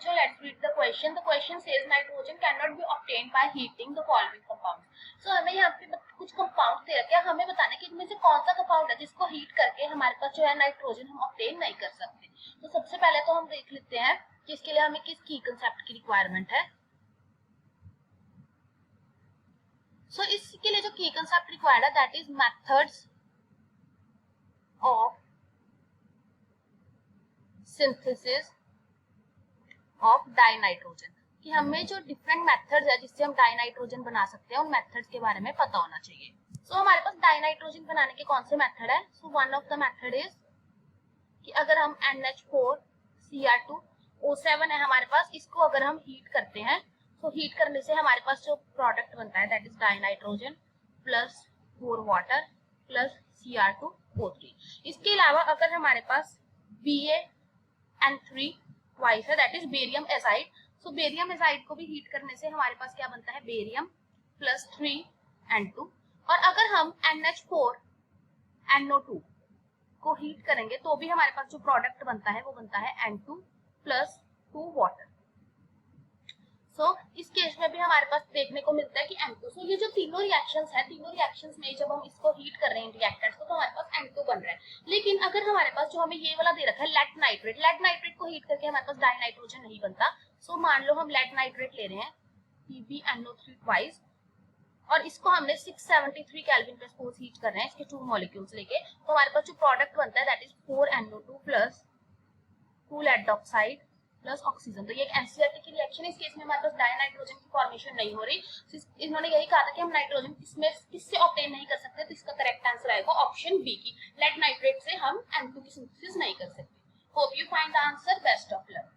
bachcho, let's read the question. The question says nitrogen cannot be obtained by heating the following compounds. So हमें यहाँ पे कुछ compound दे रखे हैं, हमें बताना है कि इनमें से कौन सा कंपाउंड है जिसको हीट करके हमारे पास जो है नाइट्रोजन हम ऑब्टेन नहीं कर सकते. तो सबसे पहले तो हम देख लेते हैं कि इसके लिए हमें किस की कंसेप्ट की रिक्वायरमेंट है. सो इसके लिए जो की कंसेप्ट रिक्वायर्ड है that is methods of synthesis of dinitrogen, कि हमें जो डिफरेंट मेथड्स है जिससे हम डाइनाइट्रोजन बना सकते हैं उन मेथड्स के बारे में पता होना चाहिए. सो हमारे पास डाइनाइट्रोजन बनाने के कौन से मेथड है. So one of the method is कि अगर हम NH4Cr2O7 है हमारे पास, इसको अगर हम हीट करते हैं तो हीट करने से हमारे पास जो प्रोडक्ट बनता है that is dinitrogen plus 4 water plus Cr2O3. इसके अलावा अगर हमारे पास BaN3 ट्वाइस है that is barium azide. So barium azide को भी हीट करने से हमारे पास क्या बनता है बेरियम प्लस 3N2. और अगर हम NH4NO2 को हीट करेंगे तो भी हमारे पास जो प्रोडक्ट बनता है वो बनता है N2 प्लस 2 वाटर. सो इस केस में भी हमारे पास देखने को मिलता है कि N2. सो ये जो तीनों रिएक्शंस है, तीनों रिएक्शंस में जब हम इसको हीट कर रहे हैं रिएक्टेंट्स को तो हमारे पास N2 बन रहा है. लेकिन अगर हमारे पास जो हमें ये वाला दे रखा है लेड नाइट्रेट को हीट करके हमारे पास डाइनाइट्रोजन नहीं बनता. सो मान लो हम लेड नाइट्रेट ले रहे हैं PbNO3 ट्वाइस और इसको हमने 673 केल्विन पे सपोज हीट कर रहे हैं इसके 2 मॉलिक्यूल्स लेके, तो हमारे पास जो प्रोडक्ट बनता है that is 4NO2 plus 2 lead oxide plus oxygen. तो ये एक एनसीईआरटी की रिएक्शन है. इस केस में हमारे पास डाइनाइट्रोजन की फॉर्मेशन नहीं हो रही. इन्होंने यही कहा था कि हम नाइट्रोजन इसमें किससे ऑब्टेन नहीं कर सकते, तो इसका करेक्ट आंसर आएगा ऑप्शन बी की लेड नाइट्रेट से हम N2 की सिंथेसिस नहीं कर सकते. Hope you find the answer. Best of luck.